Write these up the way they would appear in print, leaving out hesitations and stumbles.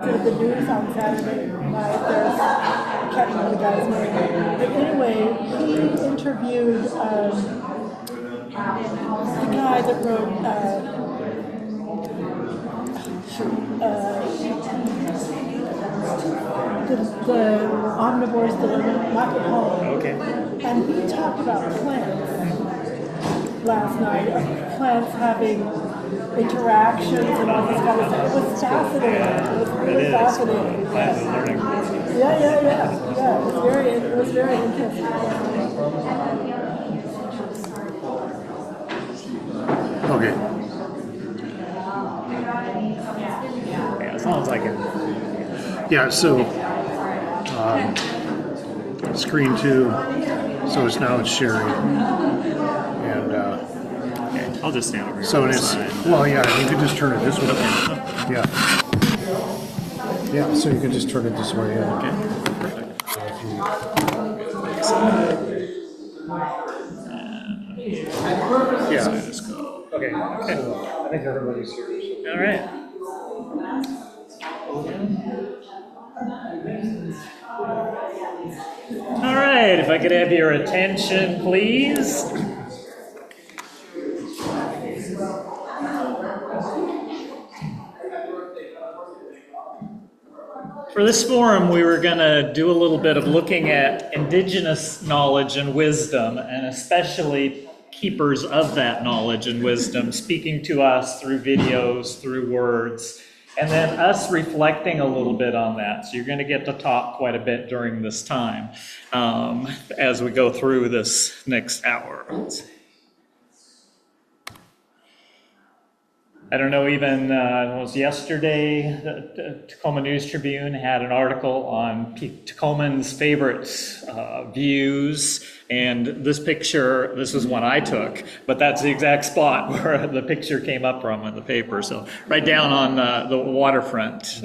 did the news on Saturday night. I can't remember the guy's name. But anyway, he interviewed the guy that wrote the Omnivore's Dilemma, Michael Pollan. Okay. And he talked about plants last night, of plants having interactions and all this kind of stuff. It was fascinating. It was really fascinating. Plants and learning. Yeah. It was very interesting. Okay. Yeah, it sounds like it. Yeah, so screen 2, so it's now it's sharing. And Okay, I'll just stand over here. so on it the is, side. well, yeah, you could just turn it this way. Yeah. Yeah, so you can just turn it this way. Yeah. Okay, perfect. Yeah. So just go. Okay. I think everybody's here. All right. All right, if I could have your attention, please. For this forum, we were going to do a little bit of looking at Indigenous knowledge and wisdom, and especially keepers of that knowledge and wisdom, speaking to us through videos, through words, and then us reflecting a little bit on that. So you're going to get to talk quite a bit during this time as we go through this next hour. I don't know, even it was yesterday, the Tacoma News Tribune had an article on Tacomans' favorite views, and this picture, this was one I took, but that's the exact spot where the picture came up from in the paper. So right down on the waterfront.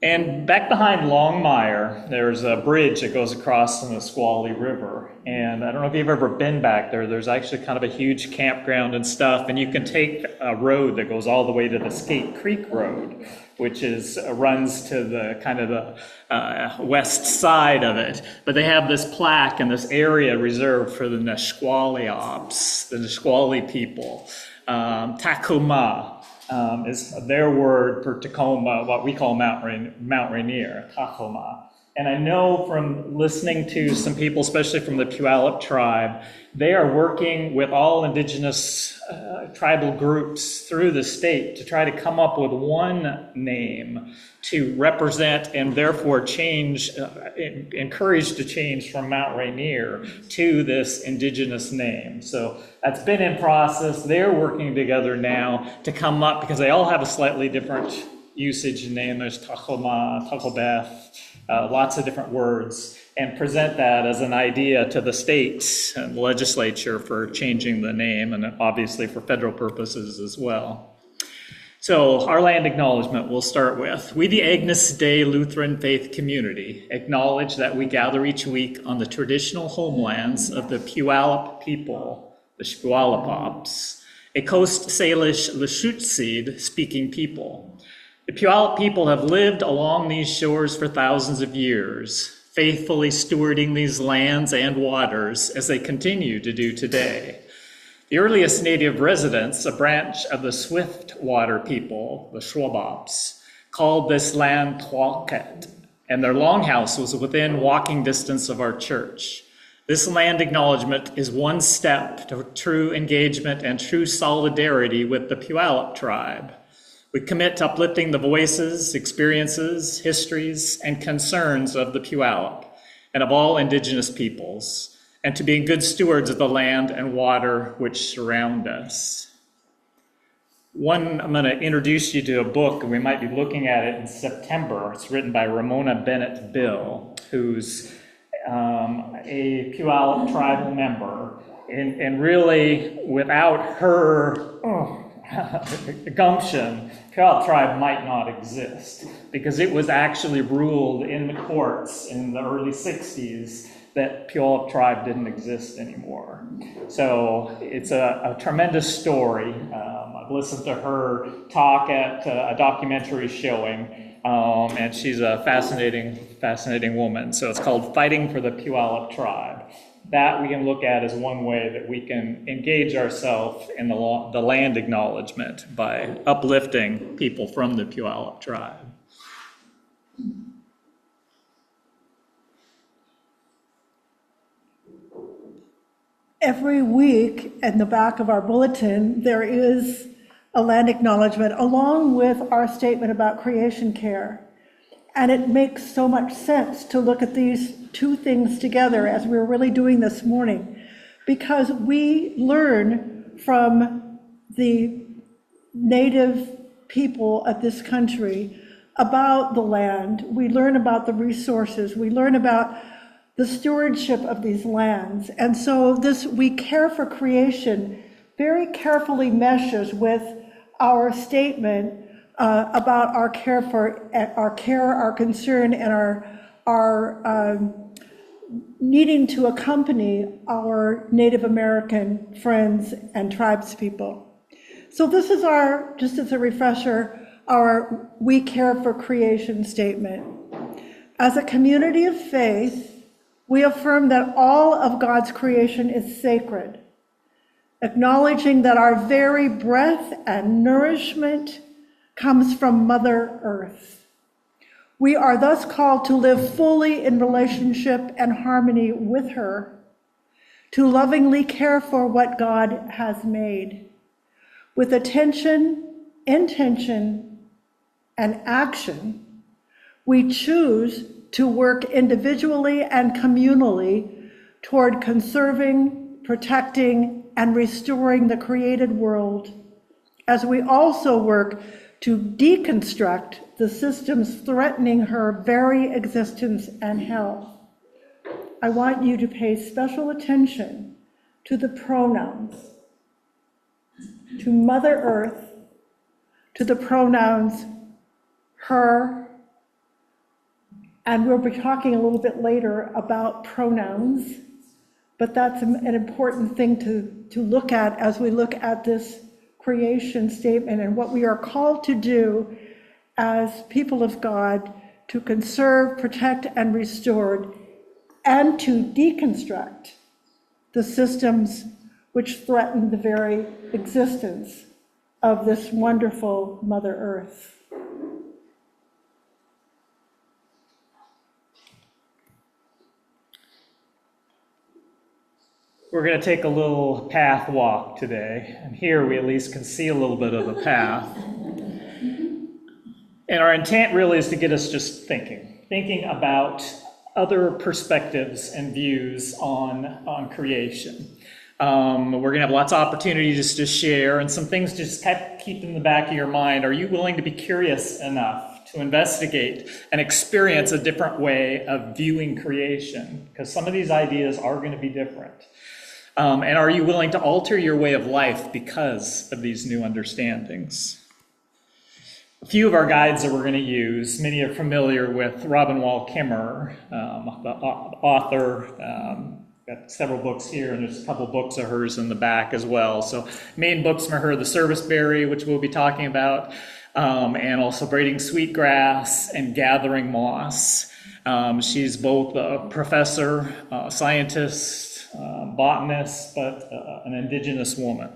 And back behind Longmire, there's a bridge that goes across the Nisqually River. And I don't know if you've ever been back there. There's actually kind of a huge campground and stuff. And you can take a road that goes all the way to the Skate Creek Road, which runs to the kind of the west side of it. But they have this plaque and this area reserved for the Nisqually Ops, the Nisqually people. Tacoma. Is their word for Tacoma, what we call Mount Rainier, Tacoma. And I know from listening to some people, especially from the Puyallup tribe, they are working with all indigenous tribal groups through the state to try to come up with one name to represent and therefore encourage to change from Mount Rainier to this indigenous name. So that's been in process. They're working together now to come up, because they all have a slightly different usage and name. There's Tacoma, Tacobeth, lots of different words, and present that as an idea to the state and legislature for changing the name, and obviously for federal purposes as well. So our land acknowledgement we'll start with. We, the Agnus Dei Lutheran faith community, acknowledge that we gather each week on the traditional homelands of the Puyallup people, the Shqualapops, a Coast Salish Lushootseed speaking people. The Puyallup people have lived along these shores for thousands of years, faithfully stewarding these lands and waters as they continue to do today. The earliest native residents, a branch of the Swiftwater people, the Shwabops, called this land Twaket, and their longhouse was within walking distance of our church. This land acknowledgement is one step to true engagement and true solidarity with the Puyallup tribe. We commit to uplifting the voices, experiences, histories, and concerns of the Puyallup and of all indigenous peoples, and to being good stewards of the land and water which surround us. I'm going to introduce you to a book, and we might be looking at it in September. It's written by Ramona Bennett Bill, who's a Puyallup tribal member, and really without her gumption, Puyallup tribe might not exist, because it was actually ruled in the courts in the early 60s that Puyallup tribe didn't exist anymore. So it's a tremendous story of listened to her talk at a documentary showing, and she's a fascinating woman. So it's called Fighting for the Puyallup Tribe. That we can look at as one way that we can engage ourselves in the land acknowledgement by uplifting people from the Puyallup tribe. Every week in the back of our bulletin, there is a land acknowledgement along with our statement about creation care. And it makes so much sense to look at these two things together as we're really doing this morning, because we learn from the native people of this country about the land. We learn about the resources. We learn about the stewardship of these lands. And so this We Care for Creation very carefully meshes with our statement about our care, our concern, and our needing to accompany our Native American friends and tribespeople. So this is just as a refresher, our We Care for Creation statement. As a community of faith, we affirm that all of God's creation is sacred, acknowledging that our very breath and nourishment comes from Mother Earth. We are thus called to live fully in relationship and harmony with her, to lovingly care for what God has made. With attention, intention, and action, we choose to work individually and communally toward conserving, protecting, and restoring the created world, as we also work to deconstruct the systems threatening her very existence and health. I want you to pay special attention to the pronouns, to Mother Earth, to the pronouns her, and we'll be talking a little bit later about pronouns, but that's an important thing to look at as we look at this creation statement and what we are called to do as people of God to conserve, protect, and restore, and to deconstruct the systems which threaten the very existence of this wonderful Mother Earth. We're going to take a little path walk today, and here we at least can see a little bit of the path. And our intent really is to get us just thinking about other perspectives and views on creation. We're going to have lots of opportunities to share, and some things just keep in the back of your mind. Are you willing to be curious enough to investigate and experience a different way of viewing creation? Because some of these ideas are going to be different. And are you willing to alter your way of life because of these new understandings? A few of our guides that we're going to use, many are familiar with Robin Wall Kimmerer, the author. Got several books here, and there's a couple books of hers in the back as well. So main books from her, The Serviceberry, which we'll be talking about, and also Braiding Sweetgrass and Gathering Moss. She's both a professor, scientist, botanist, but an Indigenous woman.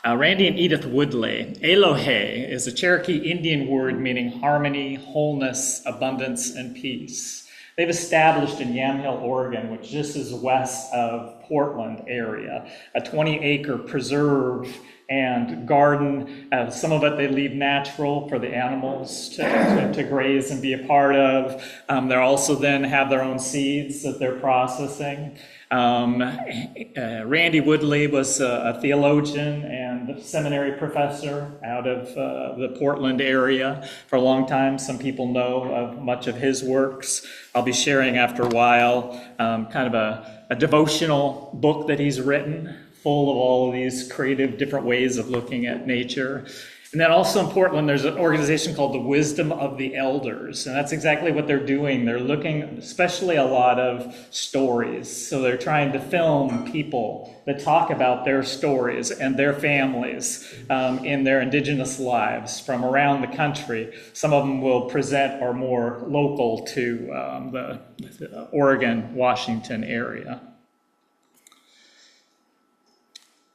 Randy and Edith Woodley. Elohe is a Cherokee Indian word meaning harmony, wholeness, abundance, and peace. They've established in Yamhill, Oregon, which just is west of Portland area, a 20-acre preserve and garden. Some of it they leave natural for the animals to graze and be a part of. They also then have their own seeds that they're processing. Randy Woodley was a theologian and seminary professor out of the Portland area for a long time. Some people know of much of his works. I'll be sharing after a while kind of a devotional book that he's written, full of all of these creative different ways of looking at nature. And then also in Portland, there's an organization called the Wisdom of the Elders, and that's exactly what they're doing. They're looking especially a lot of stories. So they're trying to film people that talk about their stories and their families in their Indigenous lives from around the country. Some of them will present are more local to the Oregon, Washington area.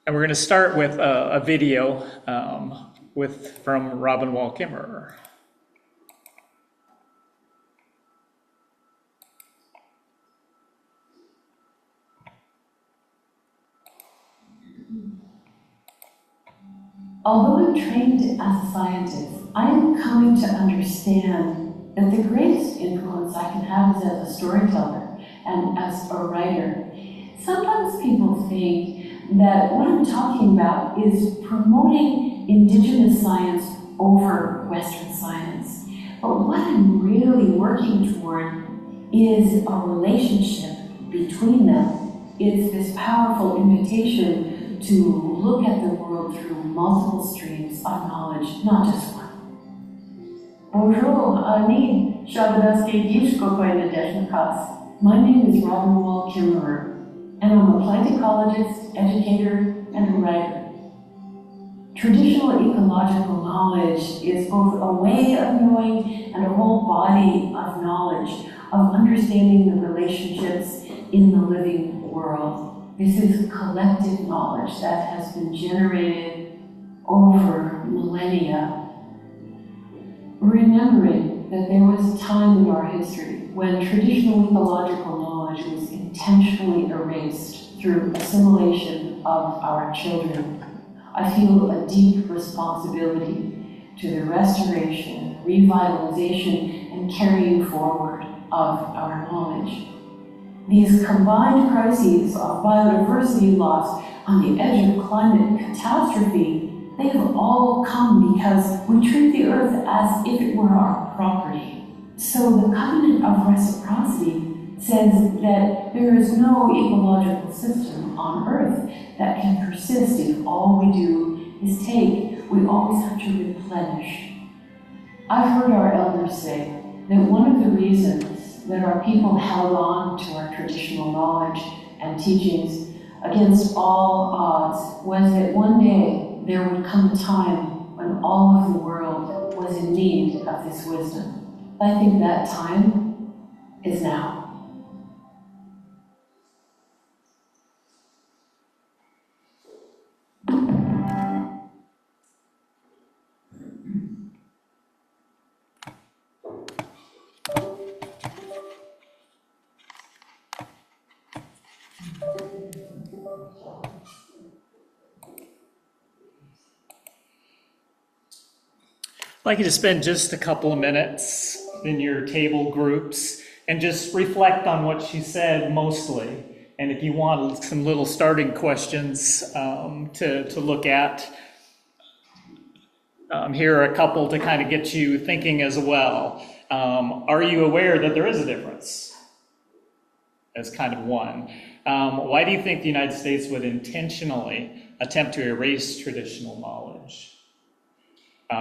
And we're going to start with a video from Robin Wall Kimmerer. Although I'm trained as a scientist, I'm coming to understand that the greatest influence I can have is as a storyteller and as a writer. Sometimes people think that what I'm talking about is promoting Indigenous science over Western science. But what I'm really working toward is a relationship between them. It's this powerful invitation to look at the world through multiple streams of knowledge, not just one. Bonjour, Ani, Shabadaske Gishkokoinadeshnakas. My name is Robin Wall Kimmerer, and I'm a plant ecologist, educator, and a writer. Traditional ecological knowledge is both a way of knowing and a whole body of knowledge, of understanding the relationships in the living world. This is collective knowledge that has been generated over millennia. Remembering that there was a time in our history when traditional ecological knowledge was intentionally erased through assimilation of our children. I feel a deep responsibility to the restoration, revitalization, and carrying forward of our knowledge. These combined crises of biodiversity loss on the edge of climate catastrophe, they have all come because we treat the earth as if it were our property. So the covenant of reciprocity says that there is no ecological system on earth that can persist if all we do is take. We always have to replenish. I've heard our elders say that one of the reasons that our people held on to our traditional knowledge and teachings against all odds was that one day there would come a time when all of the world was in need of this wisdom. I think that time is now. I'd like you to spend just a couple of minutes in your table groups and just reflect on what she said mostly. And if you want some little starting questions to look at, here are a couple to kind of get you thinking as well. Are you aware that there is a difference? As kind of one. Why do you think the United States would intentionally attempt to erase traditional knowledge?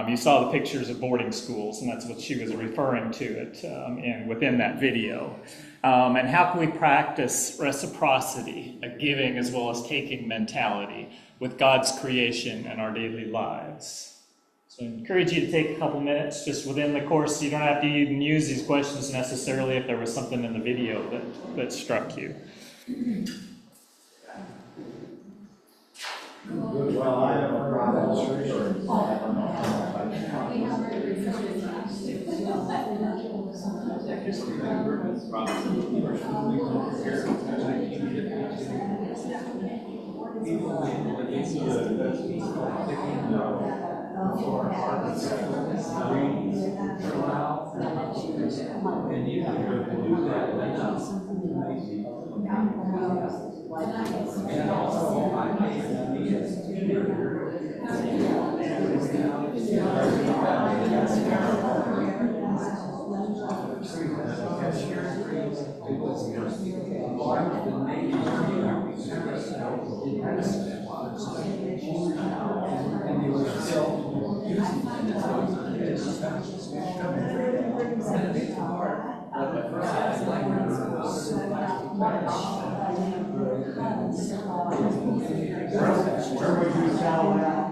You saw the pictures of boarding schools, and that's what she was referring to it within that video. And how can we practice reciprocity, a giving as well as taking mentality with God's creation and our daily lives? So I encourage you to take a couple minutes just within the course. You don't have to even use these questions necessarily if there was something in the video that struck you. Well, I have a problem. Where would you sell that?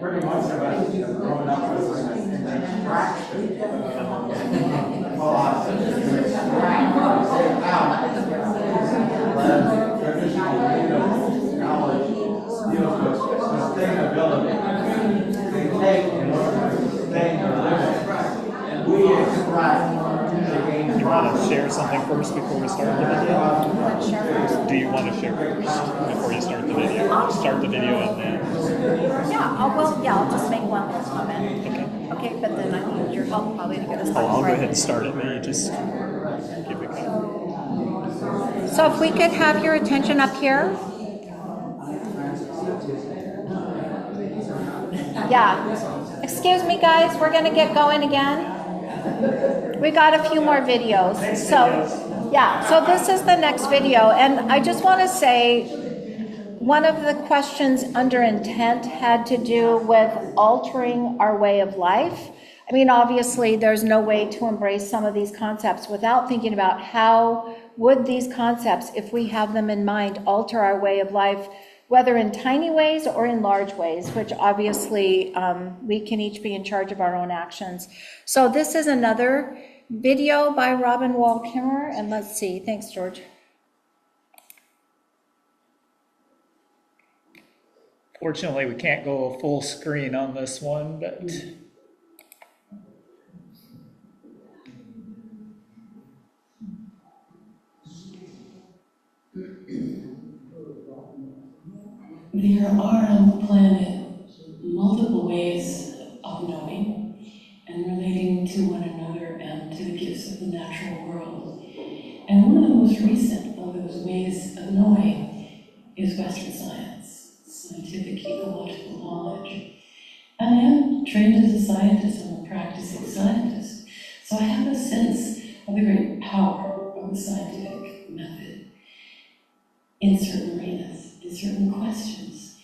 Pretty much of us growing up with traditional knowledge deals with sustainability. They take in order to sustain their living. We extract. You want to share something first before we start the video? Do you want to share first before you start the video? Start the video and then... I'll just make one little comment. Okay, but then I need your help probably to get us started. I'll go ahead and start it, but you just keep it going. So if we could have your attention up here. Yeah. Excuse me, guys, we're going to get going again. We got a few more videos. So this is the next video. And I just want to say, one of the questions under intent had to do with altering our way of life. I mean, obviously, there's no way to embrace some of these concepts without thinking about how would these concepts, if we have them in mind, alter our way of life, whether in tiny ways or in large ways, which obviously we can each be in charge of our own actions. So this is another video by Robin Wall Kimmerer, and let's see. Thanks, George. Fortunately, we can't go full screen on this one, but... There are on the planet multiple ways of knowing and relating to one another and to the gifts of the natural world. And one of the most recent of those ways of knowing is Western science, scientific ecological knowledge. And I am trained as a scientist, I'm a practicing scientist. So I have a sense of the great power of the scientific method in certain arenas, in certain questions.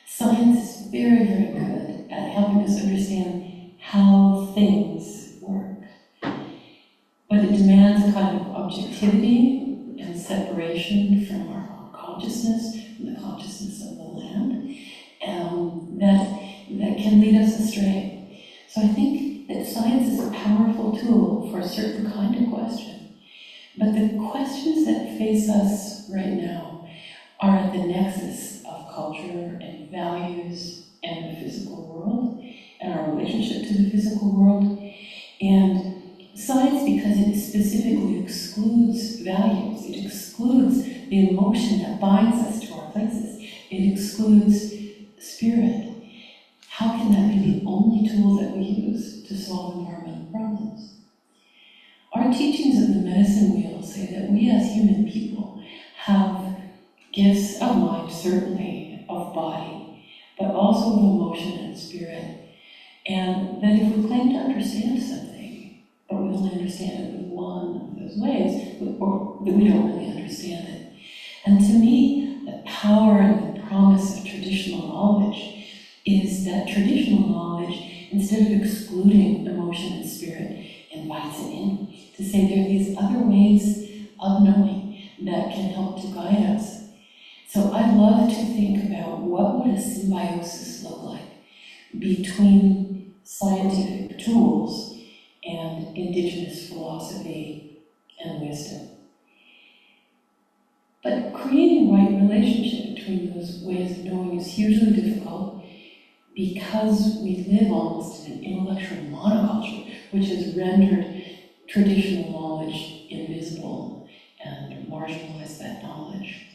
Science is very, very good at helping us understand how things work. But it demands a kind of objectivity and separation from our own consciousness, from the consciousness of the land, that can lead us astray. So I think that science is a powerful tool for a certain kind of question. But the questions that face us right now are at the nexus of culture and values and the physical world and our relationship to the physical world. And science, because it specifically excludes values, it excludes the emotion that binds us to our places, it excludes spirit. How can that be the only tool that we use to solve environmental problems? Our teachings of the medicine wheel say that we as human people have gifts of mind, certainly of body, but also of emotion and spirit. And that if we claim to understand something, but we only understand it with one of those ways, or that we don't really understand it. And to me, the power and the promise of traditional knowledge is that traditional knowledge, instead of excluding emotion and spirit, invites it in to say there are these other ways of knowing that can help to guide us. So I love to think about what would a symbiosis look like between scientific tools and indigenous philosophy and wisdom. But creating the right relationship between those ways of knowing is hugely difficult because we live almost in an intellectual monoculture, which has rendered traditional knowledge invisible and marginalized that knowledge.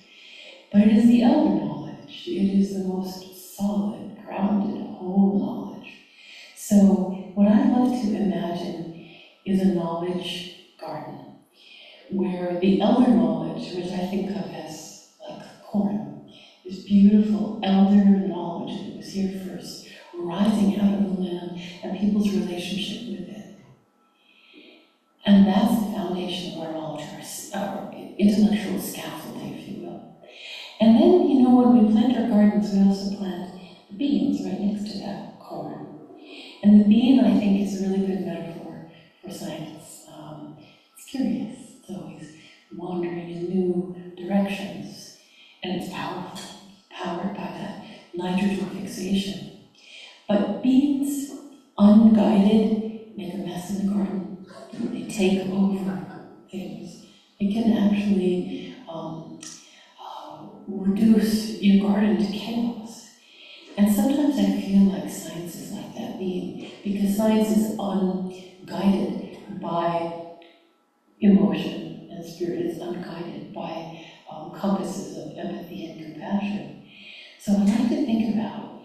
But it is the elder knowledge. It is the most solid, grounded, whole knowledge. So what I love to imagine is a knowledge garden, where the elder knowledge, which I think of as like corn, this beautiful elder knowledge that was here first, rising out of the land and people's relationship with it. And that's the foundation of our knowledge, our intellectual scaffolding, if you will. And then, when we plant our gardens, we also plant beans right next to that corn. And the bean, I think, is a really good metaphor for science. It's curious. It's always wandering in new directions. And it's powerful, powered by that nitrogen fixation. But beans, unguided, make a mess in the garden. They take over things. It can actually reduce your garden to chaos. And sometimes I feel like science is like that being, because science is unguided by emotion, and spirit is unguided by compasses of empathy and compassion. So I like to think about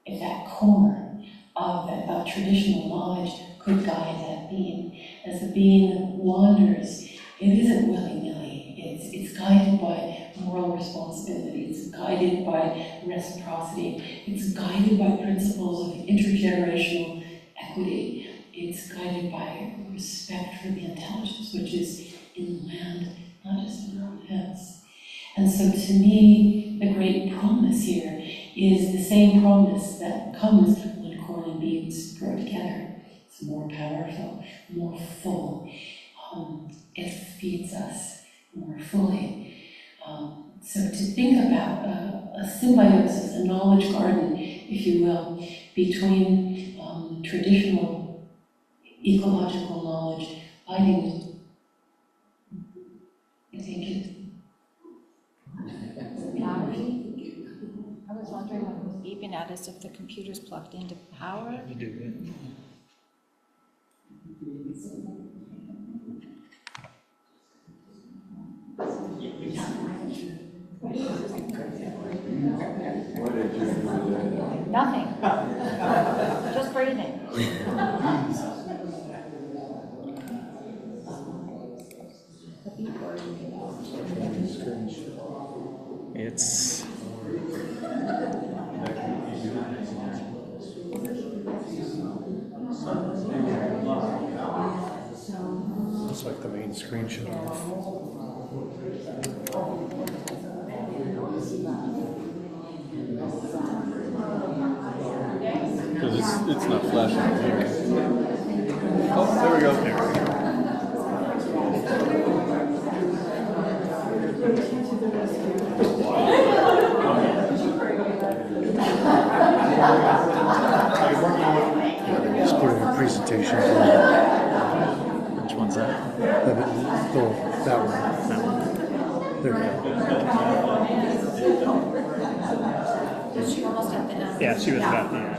if that corn of traditional knowledge could guide that being. As the being wanders, it isn't willy-nilly. It's guided by moral responsibility. It's guided by reciprocity. It's guided by principles of intergenerational equity. It's guided by respect for the intelligence, which is in the land, not just in our own heads. And so to me, the great promise here is the same promise that comes when corn and beans grow together. It's more powerful, more full. It feeds us more fully. So to think about a symbiosis, a knowledge garden, if you will, between traditional ecological knowledge, I think it. I was wondering what was beeping at us, if the computer's plugged into power. You do it. What did you do? Nothing. Just breathing. It's Looks like the main screen shut off. Because it's not flashing here. Oh, there we go. Just put in a presentation. Which one's that? That one. There we go. Is she almost at the end? Yeah, she was about the end.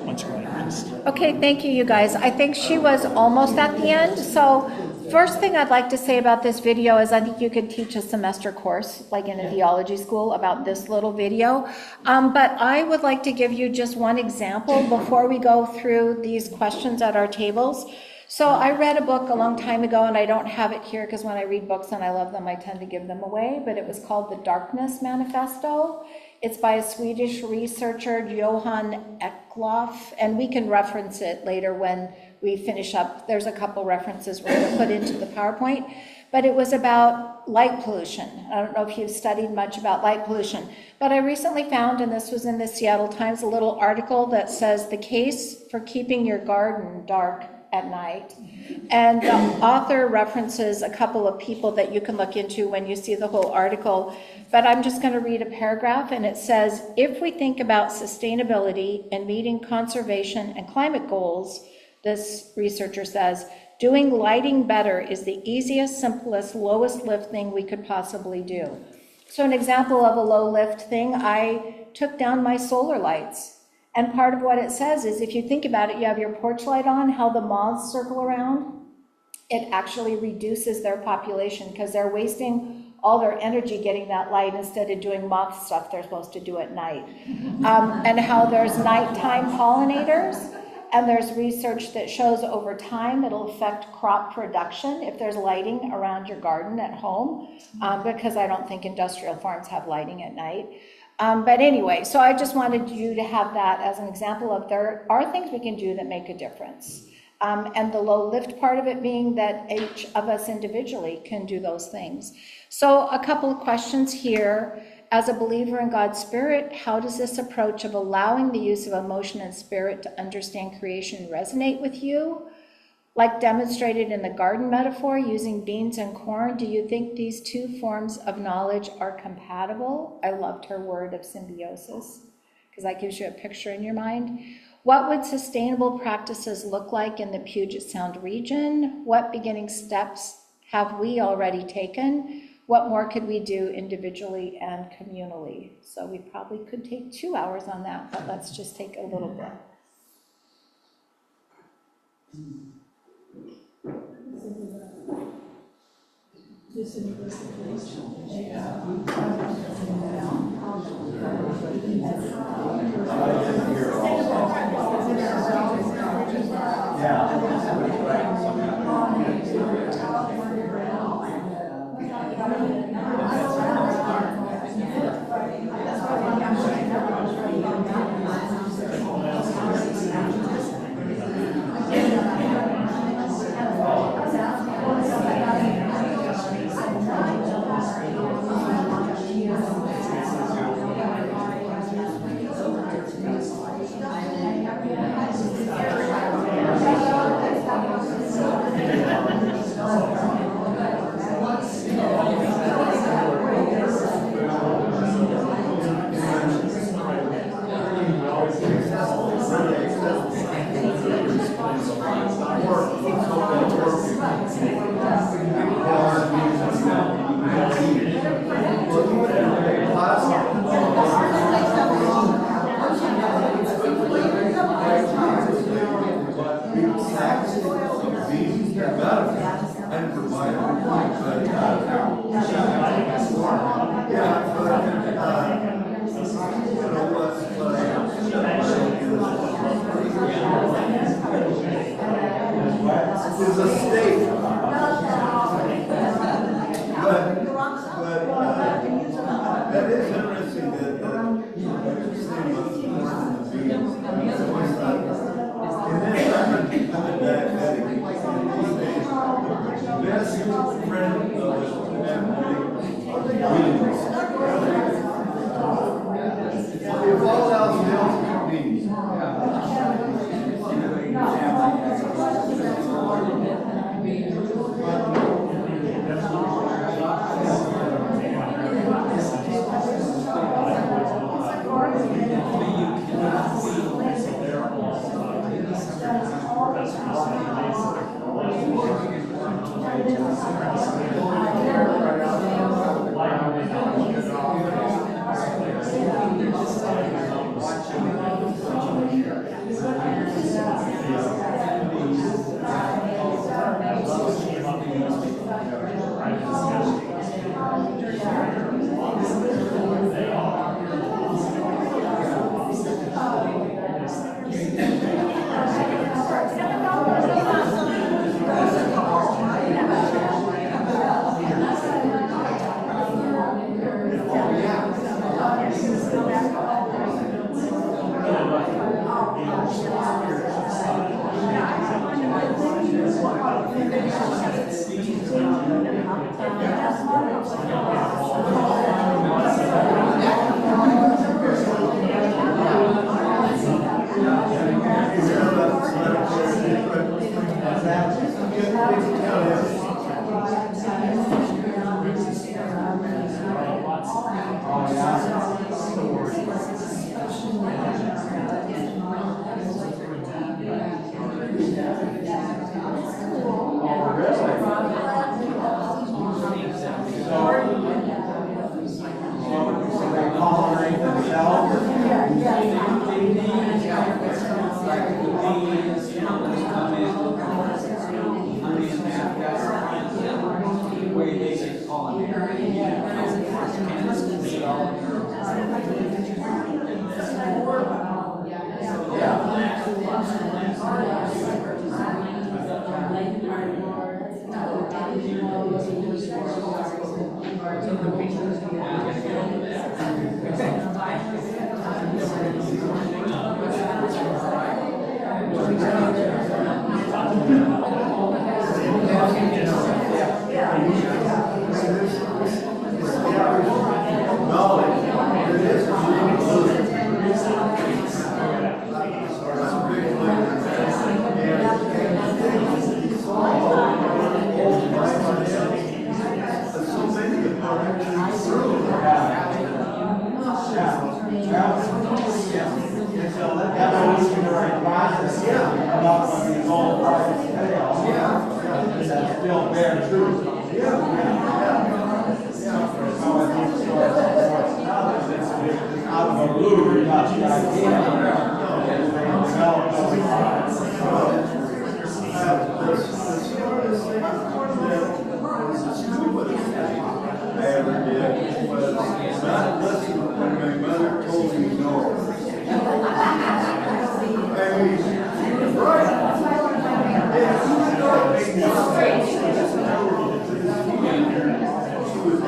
Once you went next. Okay, thank you, you guys. I think she was almost at the end. So first thing I'd like to say about this video is I think you could teach a semester course, like in a theology school, about this little video. But I would like to give you just one example before we go through these questions at our tables. So I read a book a long time ago, and I don't have it here because when I read books and I love them, I tend to give them away, but it was called The Darkness Manifesto. It's by a Swedish researcher, Johan Eklof, and we can reference it later when we finish up. There's a couple references we're going to put into the PowerPoint, but it was about light pollution. I don't know if you've studied much about light pollution, but I recently found, and this was in the Seattle Times, a little article that says the case for keeping your garden dark at night. And the author references a couple of people that you can look into when you see the whole article. But I'm just going to read a paragraph, and it says, if we think about sustainability and meeting conservation and climate goals, this researcher says, doing lighting better is the easiest, simplest, lowest lift thing we could possibly do. So an example of a low lift thing, I took down my solar lights. And part of what it says is, if you think about it, you have your porch light on, how the moths circle around. It actually reduces their population because they're wasting all their energy getting that light instead of doing moth stuff they're supposed to do at night. And how there's nighttime pollinators, and there's research that shows over time it'll affect crop production if there's lighting around your garden at home, because I don't think industrial farms have lighting at night. But anyway, so I just wanted you to have that as an example of there are things we can do that make a difference. And the low lift part of it being that each of us individually can do those things. So a couple of questions here. As a believer in God's Spirit, how does this approach of allowing the use of emotion and spirit to understand creation resonate with you? Like demonstrated in the garden metaphor, using beans and corn, do you think these two forms of knowledge are compatible? I loved her word of symbiosis, because that gives you a picture in your mind. What would sustainable practices look like in the Puget Sound region? What beginning steps have we already taken? What more could we do individually and communally? So we probably could take 2 hours on that, but let's just take a little bit. Is a state. But that is interesting that you say about the corn and the beans. And then I'm a diabetic in these days.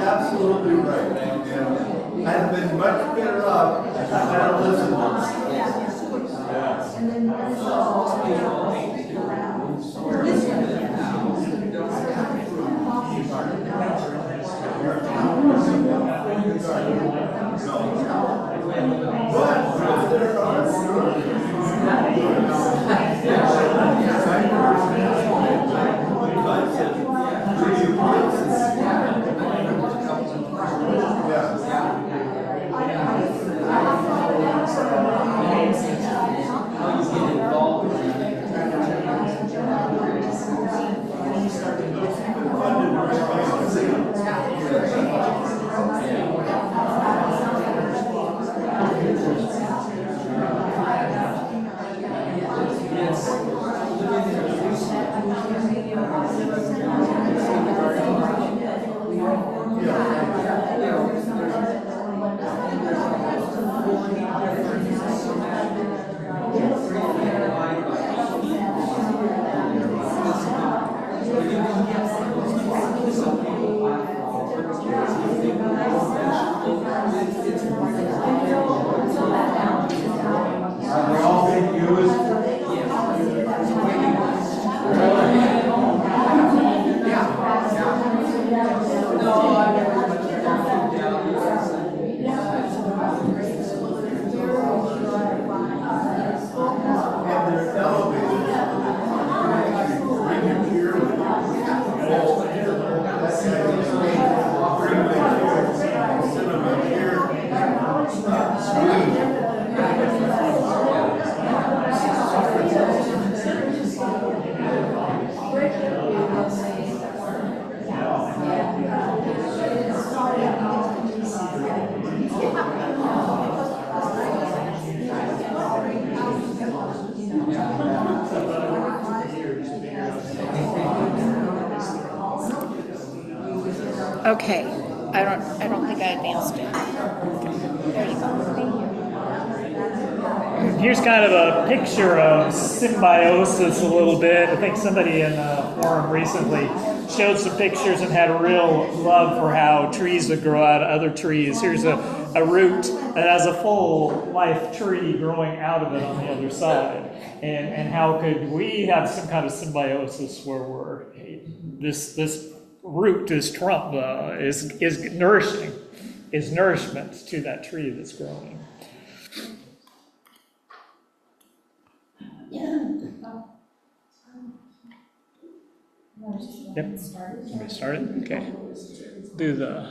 Absolutely right. And I'd have been much better off if I had listened. Okay, I don't think I advanced it. There you go. Thank you. Here's kind of a picture of symbiosis a little bit. I think somebody in the forum recently showed some pictures and had a real love for how trees would grow out of other trees. Here's a root that has a full life tree growing out of it on the other side. And how could we have some kind of symbiosis where we're, this root, this trunk is nourishment to that tree that's growing. Yep. Want me to start it? Okay. Do the.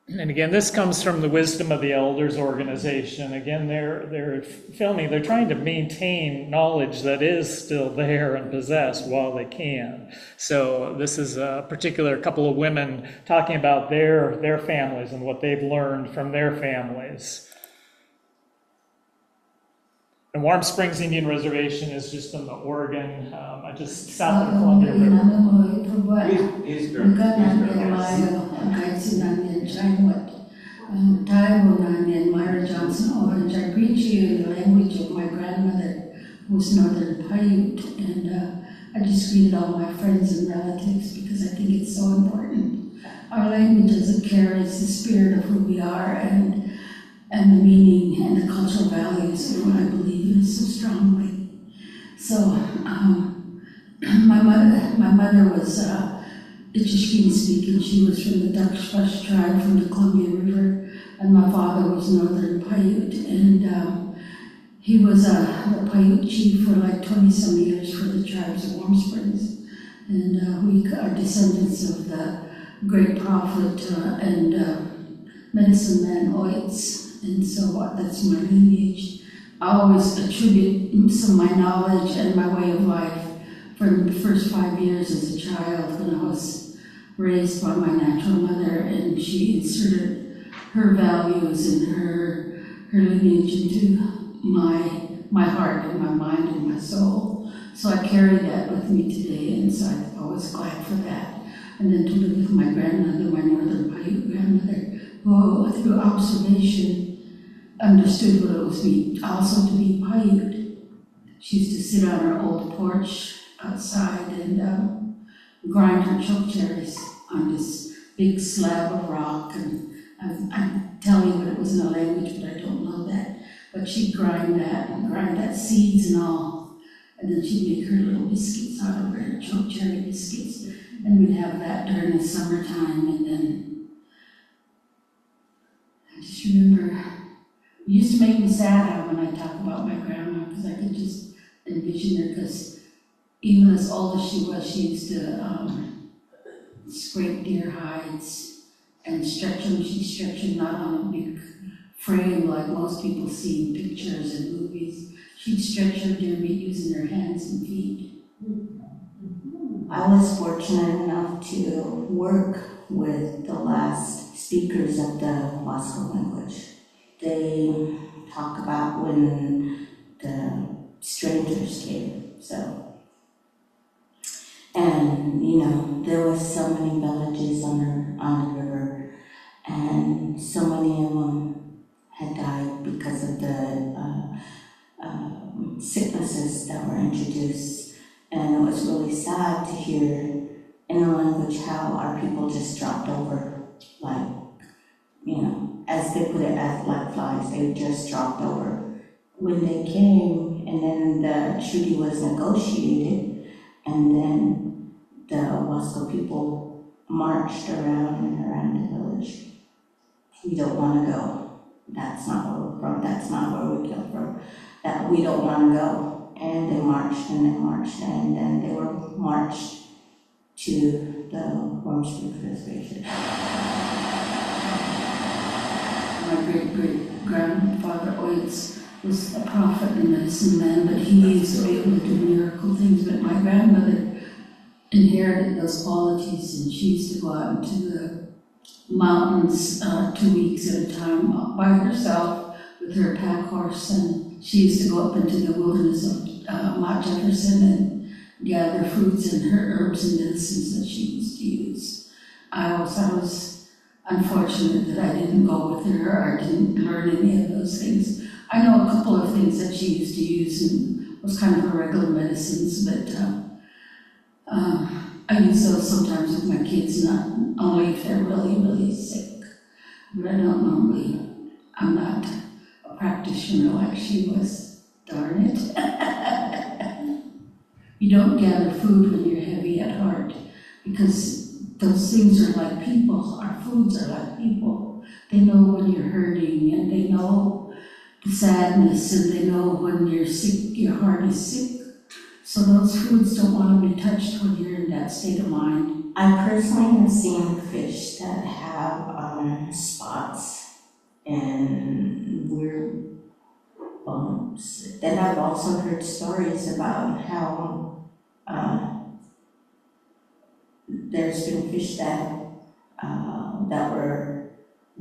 And again, this comes from the Wisdom of the Elders organization. Again, they're filming, they're trying to maintain knowledge that is still there and possessed while they can. So this is a particular couple of women talking about their families and what they've learned from their families. And Warm Springs Indian Reservation is just on the Oregon, just south of Columbia River. Eastern. Myra Johnson Orange. I greet you in the language of my grandmother, who was Northern Paiute, and I just greeted all my friends and relatives because I think it's so important. Our language as it carries the spirit of who we are and the meaning and the cultural values of what I believe in so strongly. So, my mother was Ichishkin speaking. She was from the Dutch tribe from the Columbia River, and my father was Northern Paiute, and he was the Paiute chief for like 20-some years for the tribes of Warm Springs. And we are descendants of the great prophet and medicine man Oitz. And so that's my lineage. I always attribute some of my knowledge and my way of life from the first 5 years as a child when I was raised by my natural mother, and she inserted her values and her lineage into my heart and my mind and my soul. So I carry that with me today, and so I'm always glad for that. And then to live with my grandmother, my Northern Paiute grandmother, who through observation understood what it was also to be Paiute. She used to sit on her old porch outside and grind her choke cherries on this big slab of rock. And I'm telling you what it was in a language, but I don't know that. But she'd grind that seeds and all. And then she'd make her little biscuits out of her choke cherry biscuits. And we'd have that during the summertime. And then I just remember, it used to make me sad when I talk about my grandma, because I could just envision her, because even as old as she used to scrape deer hides and stretch them. She'd stretch them not on a big frame like most people see in pictures and movies. She'd stretch her deer meat using her hands and feet. I was fortunate enough to work with the last speakers of the Wasco language. They talk about when the strangers came, and there was so many villages on the river, and so many of them had died because of the sicknesses that were introduced, and it was really sad to hear in the language how our people just dropped over, like, as they put it, as like flies, they just dropped over. When they came, and then the treaty was negotiated, and then the Wasco people marched around the village. We don't want to go. That's not where we're from. That's not where we came from. That we don't want to go. And they marched, and then they were marched to the Warm Springs Reservation. My great-great-grandfather Oitz was a prophet and medicine man, but he used to be able to do miracle things. But my grandmother inherited those qualities, and she used to go out into the mountains 2 weeks at a time by herself with her pack horse, and she used to go up into the wilderness of Mount Jefferson and gather fruits and herbs and medicines that she used to use. I was unfortunate that I didn't go with her, or I didn't learn any of those things. I know a couple of things that she used to use and was kind of her regular medicines, but I use those sometimes with my kids, not only if they're really, really sick. But I'm not a practitioner like she was, darn it. You don't gather food when you're heavy at heart, because those things are like people. Our foods are like people. They know when you're hurting, and they know the sadness, and they know when you're sick, your heart is sick. So those foods don't want to be touched when you're in that state of mind. I personally have seen fish that have spots and weird bumps. Then I've also heard stories about how there's been fish that were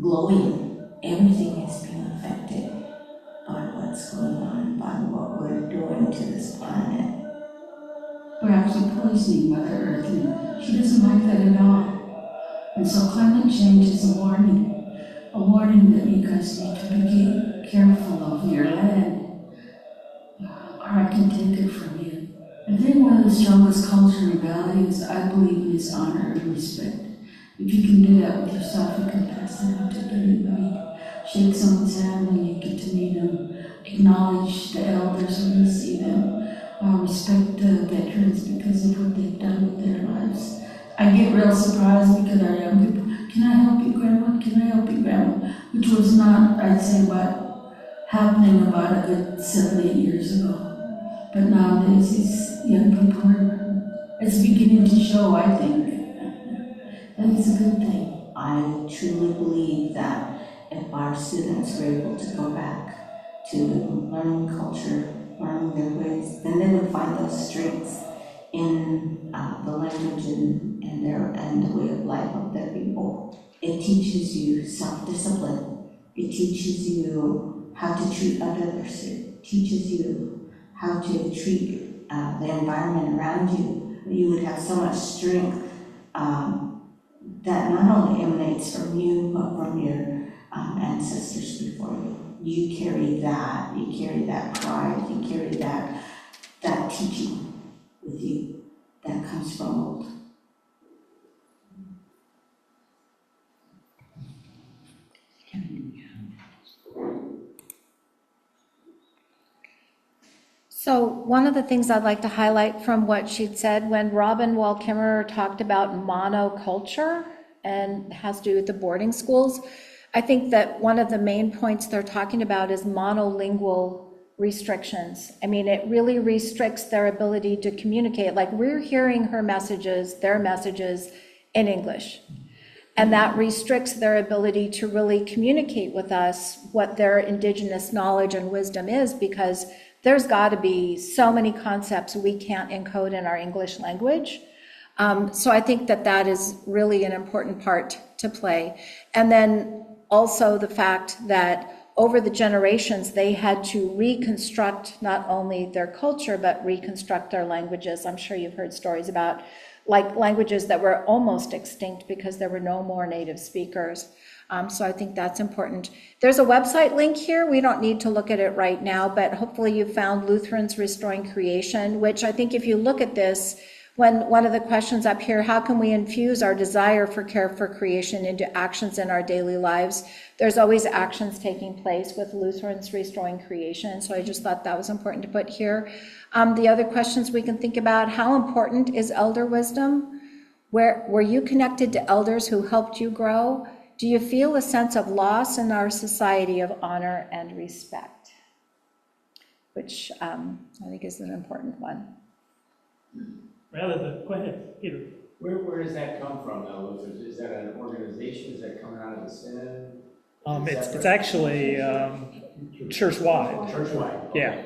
glowing. Everything is being affected by what's going on, by what we're doing to this planet. We're actually poisoning Mother Earth, and she doesn't like that at all. And so climate change is a warning that you guys need to be careful of your land, or I can take it from you. I think one of the strongest cultural values I believe in is honor and respect. If you can do that with yourself, you can pass it on to anybody. Shake someone's hand when you get to meet them. Acknowledge the elders when you see them. Respect the veterans because of what they've done with their lives. I get real surprised because our young people, can I help you, Grandma? Can I help you, Grandma? Which was not, I'd say, happening about a good 7, 8 years ago. But nowadays, these young people it's beginning to show, I think. And it's a good thing. I truly believe that if our students were able to go back to learning culture, learning their ways, then they would find those strengths in the language and the way of life of their people. It teaches you self-discipline. It teaches you how to treat others. It teaches you how to treat the environment around you. You would have so much strength that not only emanates from you, but from your ancestors before you. You carry that pride, you carry that teaching with you that comes from old. So one of the things I'd like to highlight from what she'd said, when Robin Wall Kimmerer talked about monoculture and has to do with the boarding schools, I think that one of the main points they're talking about is monolingual restrictions. I mean, it really restricts their ability to communicate. Like, we're hearing her messages, their messages in English. And that restricts their ability to really communicate with us what their indigenous knowledge and wisdom is, because there's got to be so many concepts we can't encode in our English language. So I think that that is really an important part to play. And then also the fact that over the generations, they had to reconstruct not only their culture, but reconstruct their languages. I'm sure you've heard stories about languages that were almost extinct because there were no more native speakers. So I think that's important. There's a website link here. We don't need to look at it right now, but hopefully you found Lutherans Restoring Creation, which I think if you look at this, when one of the questions up here, how can we infuse our desire for care for creation into actions in our daily lives? There's always actions taking place with Lutherans Restoring Creation. So I just thought that was important to put here. The other questions we can think about, how important is elder wisdom? Were you connected to elders who helped you grow? Do you feel a sense of loss in our society of honor and respect? Which I think is an important one. Go ahead, Peter. Where does that come from, though, Luther? Is that an organization? Is that coming out of the synod? It's actually church-wide. Church-wide. Yeah,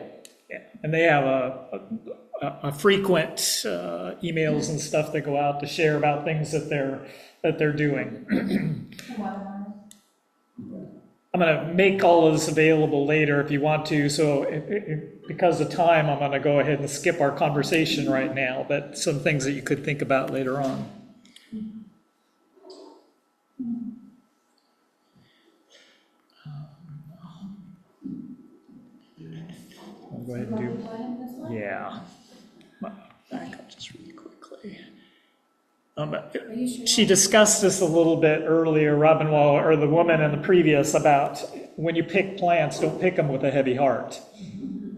yeah. And they have a frequent emails and stuff that go out to share about things that they're doing. I'm going to make all of this available later if you want to. So because of time, I'm going to go ahead and skip our conversation right now, but some things that you could think about later on. I'll go ahead and do, yeah. Back up just really quickly. She discussed this a little bit earlier, Robin Wall, or the woman in the previous, about when you pick plants, don't pick them with a heavy heart.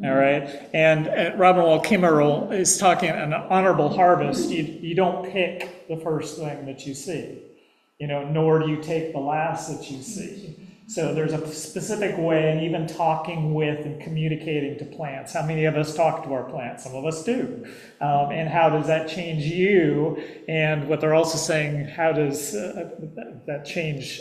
All right? And Robin Wall Kimmerer is talking an honorable harvest. You don't pick the first thing that you see, nor do you take the last that you see. So there's a specific way, and even talking with and communicating to plants. How many of us talk to our plants? Some of us do. And how does that change you? And what they're also saying, how does that change?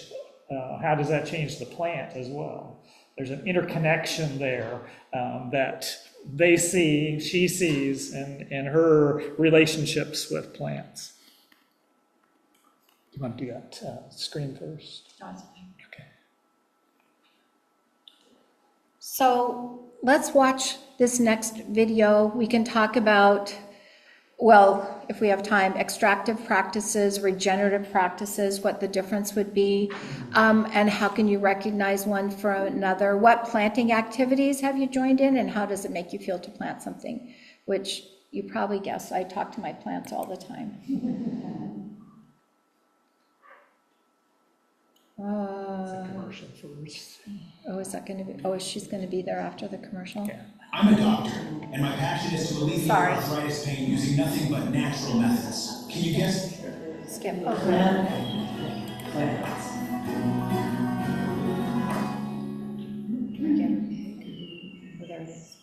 How does that change the plant as well? There's an interconnection there that they see, she sees, in her relationships with plants. You want to do that screen first? Okay. So let's watch this next video. We can talk about, well, if we have time, extractive practices, regenerative practices, what the difference would be, and how can you recognize one from another? What planting activities have you joined in, and how does it make you feel to plant something? Which you probably guessed, I talk to my plants all the time. Commercial first. Oh, is that going to be, oh, she's going to be there after the commercial? Yeah. I'm a doctor, and my passion is to alleviate Sorry. arthritis pain using nothing but natural methods. Can you guess? Skip. Plants. Again. Oh, there it is.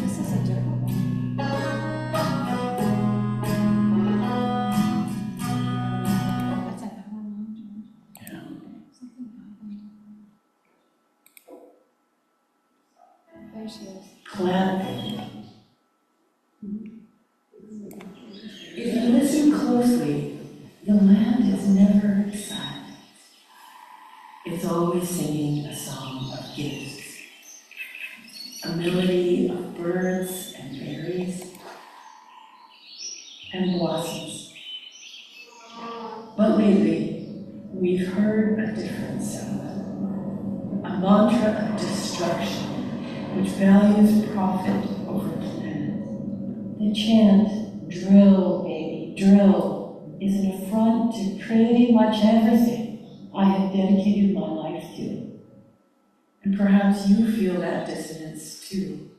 This is a different one. That's an hour long. Something happened. There she is. Plant. If you listen closely, the land is never silent. It's always singing a song of gifts, a melody of birds and berries and blossoms. But lately, we've heard a different sound, a mantra of destruction which values profit over planet. The chant, drill, baby, drill, is an affront to pretty much everything I have dedicated my life to. And perhaps you feel that dissonance too.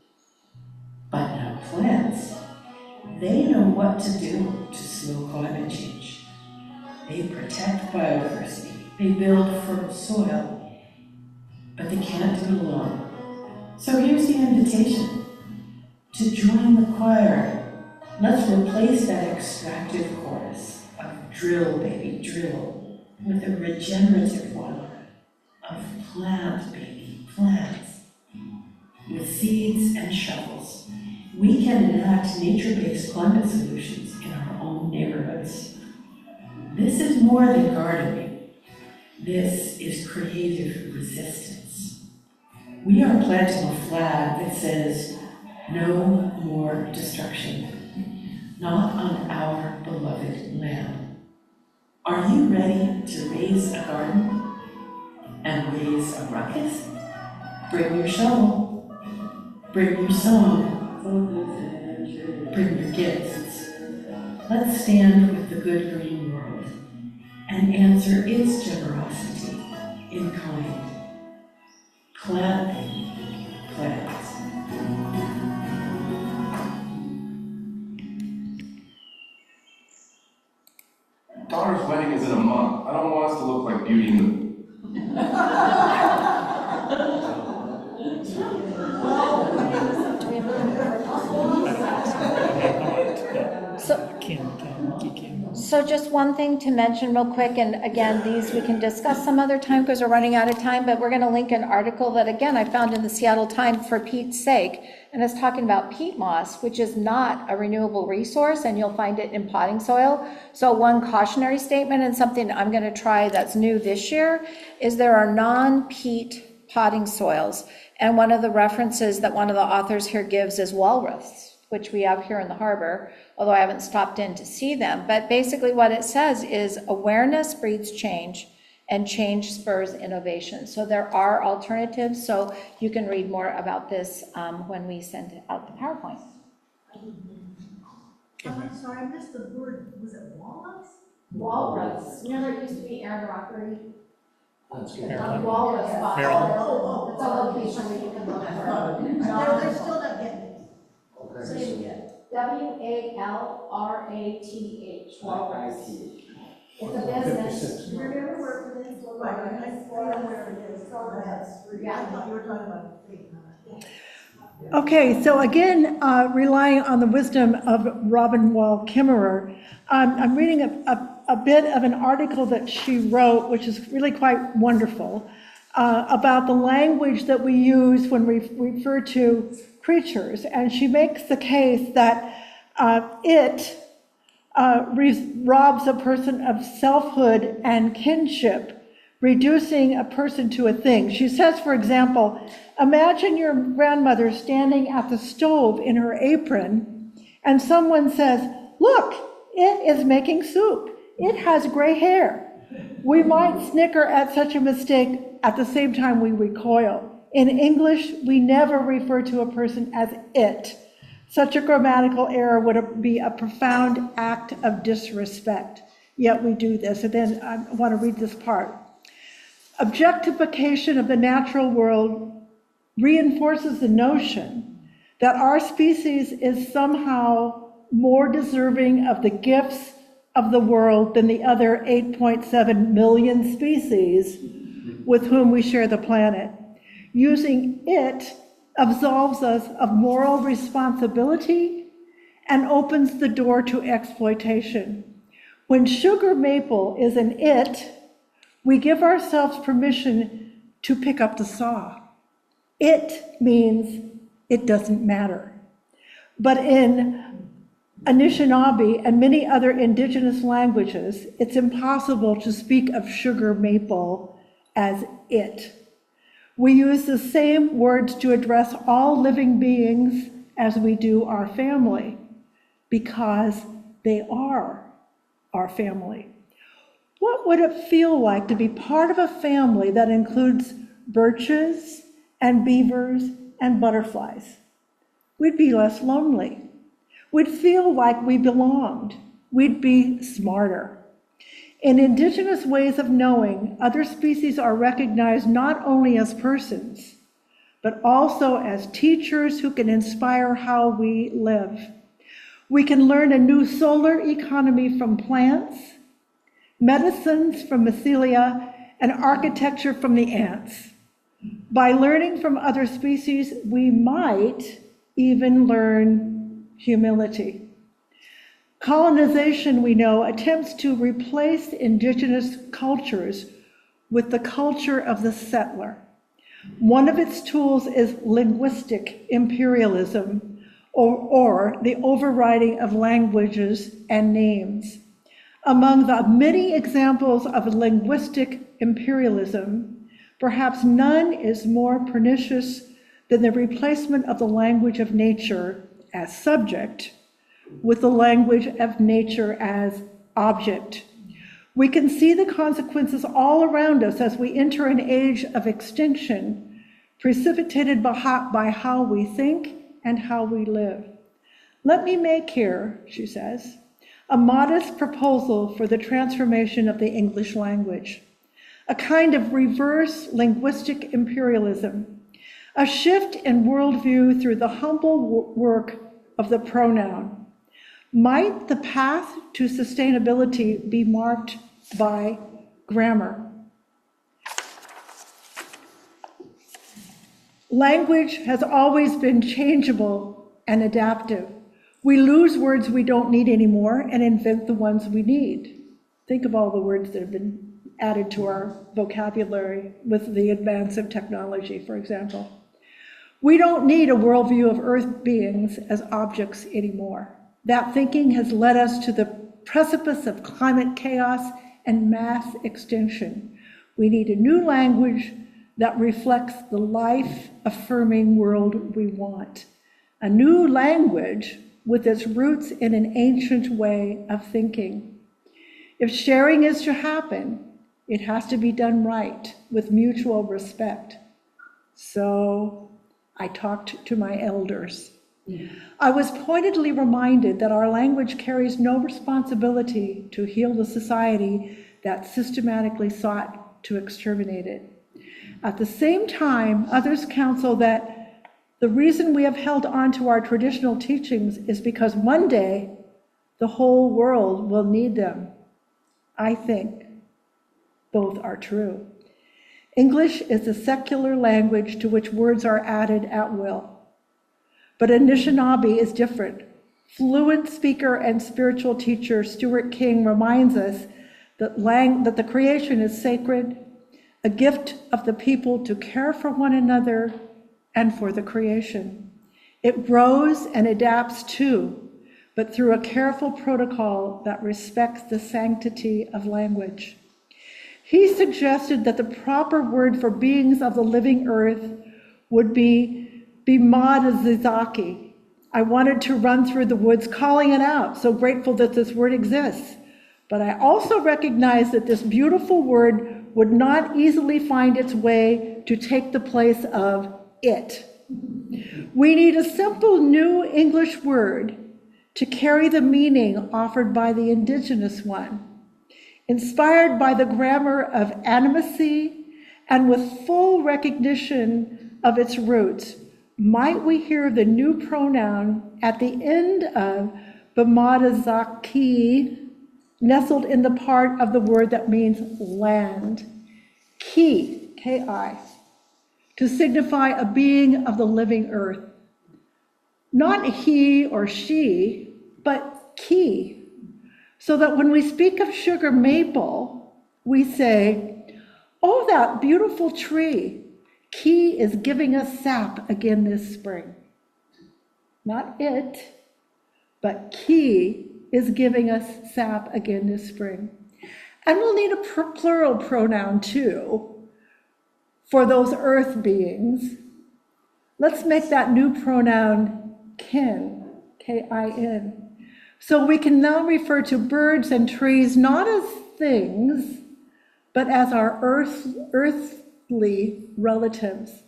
But now plants, they know what to do to slow climate change. They protect biodiversity, they build fertile soil, but they can't do it alone. So here's the invitation to join the choir. Let's replace that extractive chorus of drill, baby, drill, with a regenerative one of plant, baby, plants. With seeds and shovels, we can enact nature-based climate solutions in our own neighborhoods. This is more than gardening. This is creative resistance. We are planting a flag that says, no more destruction, not on our beloved land. Are you ready to raise a garden and raise a ruckus? Bring your shovel, bring your song, bring your gifts. Let's stand with the good green world and answer its generosity in kind. Plant, plants. Daughter's wedding is in a month. I don't want us to look like Beauty and the... So just one thing to mention real quick, and again, these we can discuss some other time because we're running out of time, but we're going to link an article that, again, I found in the Seattle Times for Pete's sake, and it's talking about peat moss, which is not a renewable resource, and you'll find it in potting soil. So one cautionary statement, and something I'm going to try that's new this year, is there are non-peat potting soils. And one of the references that one of the authors here gives is walrus, which we have here in the harbor, although I haven't stopped in to see them. But basically what it says is awareness breeds change, and change spurs innovation. So there are alternatives, so you can read more about this when we send out the PowerPoint. I'm sorry, I missed the word, was it walnuts? Walrus. Remember it used to be Aaron Rockery? Maryland. Walrus. Maryland. It's a location where you can look for it. They're still not getting it. Say it again. WALRATH, walrus. It's a business. Remember where it is? Right, I know where it is. I thought you were talking about fake. Okay, so again, relying on the wisdom of Robin Wall Kimmerer, I'm reading a bit of an article that she wrote, which is really quite wonderful, about the language that we use when we refer to creatures. And she makes the case that it robs a person of selfhood and kinship, reducing a person to a thing. She says, for example, imagine your grandmother standing at the stove in her apron, and someone says, look, it is making soup. It has gray hair. We might snicker at such a mistake at the same time we recoil. In English, we never refer to a person as it. Such a grammatical error would be a profound act of disrespect. Yet we do this. And then I want to read this part. Objectification of the natural world reinforces the notion that our species is somehow more deserving of the gifts of the world than the other 8.7 million species with whom we share the planet. Using it absolves us of moral responsibility and opens the door to exploitation. When sugar maple is an it, we give ourselves permission to pick up the saw. It means it doesn't matter. But in Anishinaabe and many other indigenous languages, it's impossible to speak of sugar maple as it. We use the same words to address all living beings as we do our family, because they are our family. What would it feel like to be part of a family that includes birches and beavers and butterflies? We'd be less lonely. We'd feel like we belonged. We'd be smarter. In indigenous ways of knowing, other species are recognized not only as persons, but also as teachers who can inspire how we live. We can learn a new solar economy from plants, medicines from mycelia, and architecture from the ants. By learning from other species, we might even learn humility. Colonization, we know, attempts to replace indigenous cultures with the culture of the settler. One of its tools is linguistic imperialism, or the overriding of languages and names. Among the many examples of linguistic imperialism, perhaps none is more pernicious than the replacement of the language of nature as subject with the language of nature as object. We can see the consequences all around us as we enter an age of extinction, precipitated by how we think and how we live. Let me make here, she says, a modest proposal for the transformation of the English language, a kind of reverse linguistic imperialism, a shift in worldview through the humble work of the pronoun. Might the path to sustainability be marked by grammar? Language has always been changeable and adaptive. We lose words we don't need anymore and invent the ones we need. Think of all the words that have been added to our vocabulary with the advance of technology, for example. We don't need a worldview of earth beings as objects anymore. That thinking has led us to the precipice of climate chaos and mass extinction. We need a new language that reflects the life-affirming world we want. A new language with its roots in an ancient way of thinking. If sharing is to happen, it has to be done right, with mutual respect. So I talked to my elders. I was pointedly reminded that our language carries no responsibility to heal the society that systematically sought to exterminate it. At the same time, others counsel that the reason we have held on to our traditional teachings is because one day the whole world will need them. I think both are true. English is a secular language to which words are added at will. But Anishinaabe is different. Fluent speaker and spiritual teacher Stuart King reminds us that the creation is sacred, a gift of the people to care for one another and for the creation. It grows and adapts too, but through a careful protocol that respects the sanctity of language. He suggested that the proper word for beings of the living earth would be Bimadazaki. I wanted to run through the woods calling it out, so grateful that this word exists. But I also recognize that this beautiful word would not easily find its way to take the place of it. We need a simple new English word to carry the meaning offered by the Indigenous one. Inspired by the grammar of animacy and with full recognition of its roots, might we hear the new pronoun at the end of Bimadazaki, nestled in the part of the word that means land, ki, K-I, to signify a being of the living earth. Not he or she, but ki, so that when we speak of sugar maple, we say, oh, that beautiful tree, ki is giving us sap again this spring. Not it, but ki is giving us sap again this spring. And we'll need a plural pronoun too for those earth beings. Let's make that new pronoun kin, K-I-N. So we can now refer to birds and trees not as things, but as our earthly relatives.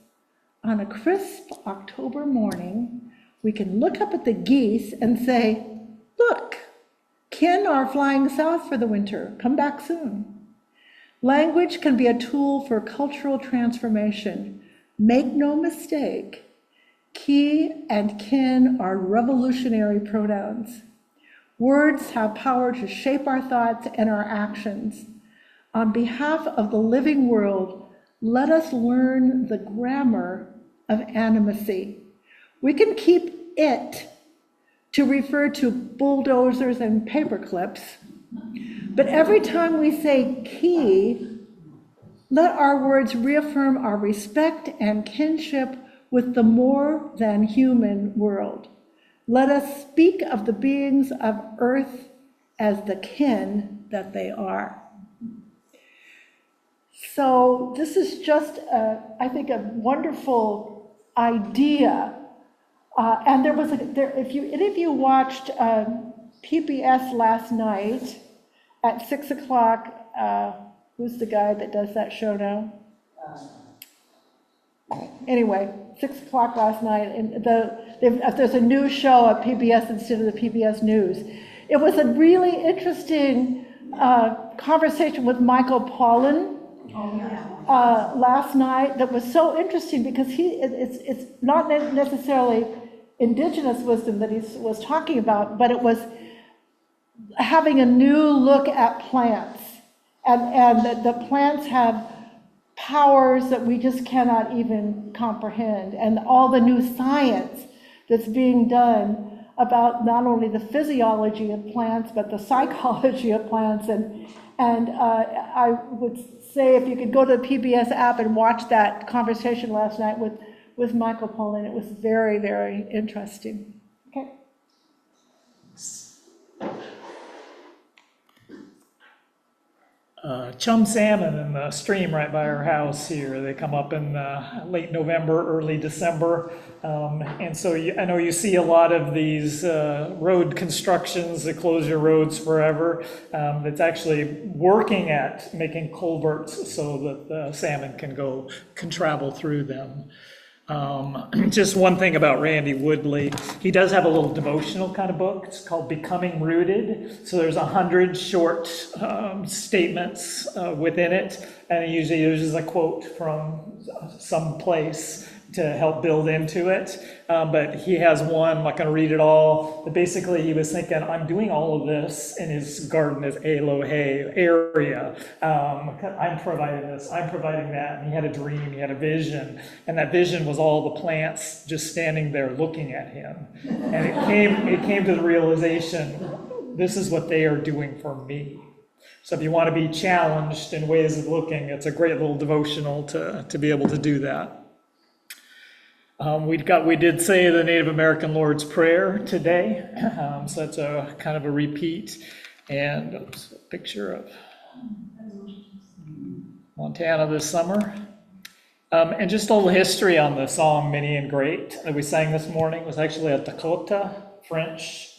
On a crisp October morning, we can look up at the geese and say, look, kin are flying south for the winter. Come back soon. Language can be a tool for cultural transformation. Make no mistake, ki and kin are revolutionary pronouns. Words have power to shape our thoughts and our actions. On behalf of the living world, let us learn the grammar of animacy. We can keep it to refer to bulldozers and paper clips, but every time we say ki, let our words reaffirm our respect and kinship with the more than human world. Let us speak of the beings of earth as the kin that they are. So this is just, I think, a wonderful idea. And if any of you watched PBS last night at 6 o'clock, who's the guy that does that show now? Anyway, 6 o'clock last night, and there's a new show at PBS instead of the PBS News. It was a really interesting conversation with Michael Pollan last night that was so interesting because it's not necessarily Indigenous wisdom that he was talking about, but it was having a new look at plants, and that the plants have powers that we just cannot even comprehend, and all the new science that's being done about not only the physiology of plants but the psychology of plants, and I would say if you could go to the PBS app and watch that conversation last night with Michael Pollan, it was very, very interesting. Okay. chum salmon in the stream right by our house here. They come up in late November, early December. And so I know you see a lot of these road constructions that close your roads forever. It's actually working at making culverts so that the salmon can travel through them. Just one thing about Randy Woodley, he does have a little devotional kind of book. It's called Becoming Rooted. So there's 100 short statements within it, and he usually uses a quote from some place to help build into it. But he has one, I'm not going to read it all, but basically he was thinking, I'm doing all of this in his garden, his Elohe area. I'm providing this, I'm providing that. And he had a dream, he had a vision, and that vision was all the plants just standing there looking at him. And it came to the realization, this is what they are doing for me. So if you want to be challenged in ways of looking, it's a great little devotional to be able to do that. We did say the Native American Lord's Prayer today, so that's a kind of a repeat. And a picture of Montana this summer. And just a little history on the song Many and Great that we sang this morning. It was actually a Dakota French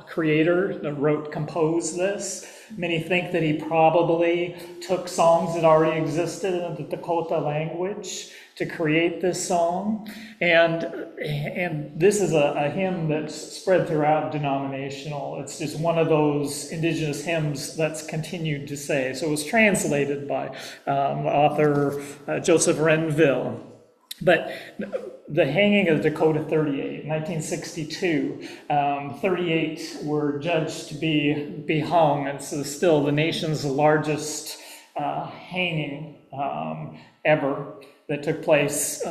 creator that composed this. Many think that he probably took songs that already existed in the Dakota language to create this song. And this is a hymn that's spread throughout denominational. It's just one of those indigenous hymns that's continued to say. So it was translated by the author Joseph Renville. But the hanging of Dakota 38, 1962, 38 were judged to be hung, and so still the nation's largest hanging ever that took place.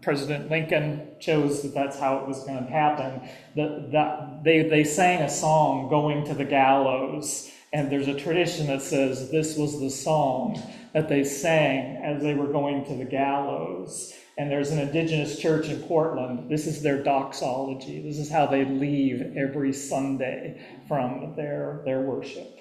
President Lincoln chose that's how it was going to happen. They sang a song going to the gallows, and there's a tradition that says this was the song that they sang as they were going to the gallows. And there's an indigenous church in Portland. This is their doxology. This is how they leave every Sunday from their worship.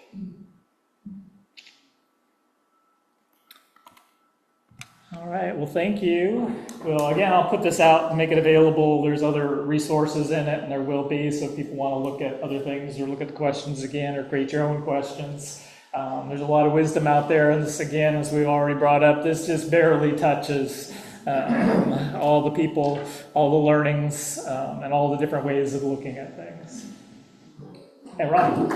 All right, well, thank you. Well, again, I'll put this out and make it available. There's other resources in it, and there will be, so if people want to look at other things or look at the questions again or create your own questions. There's a lot of wisdom out there, and this, again, as we've already brought up, this just barely touches all the people, all the learnings, and all the different ways of looking at things. Hey, Ron.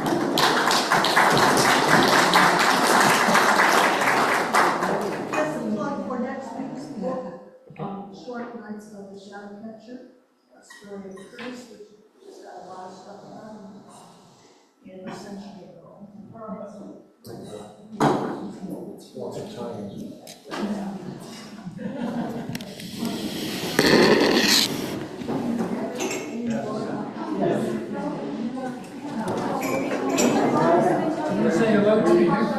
Just a plug for next week's book, Short Nights of the Shadow Catcher, a story of Curtis, which just got a lot of stuff done in the century ago. Lots of times. Say hello to you.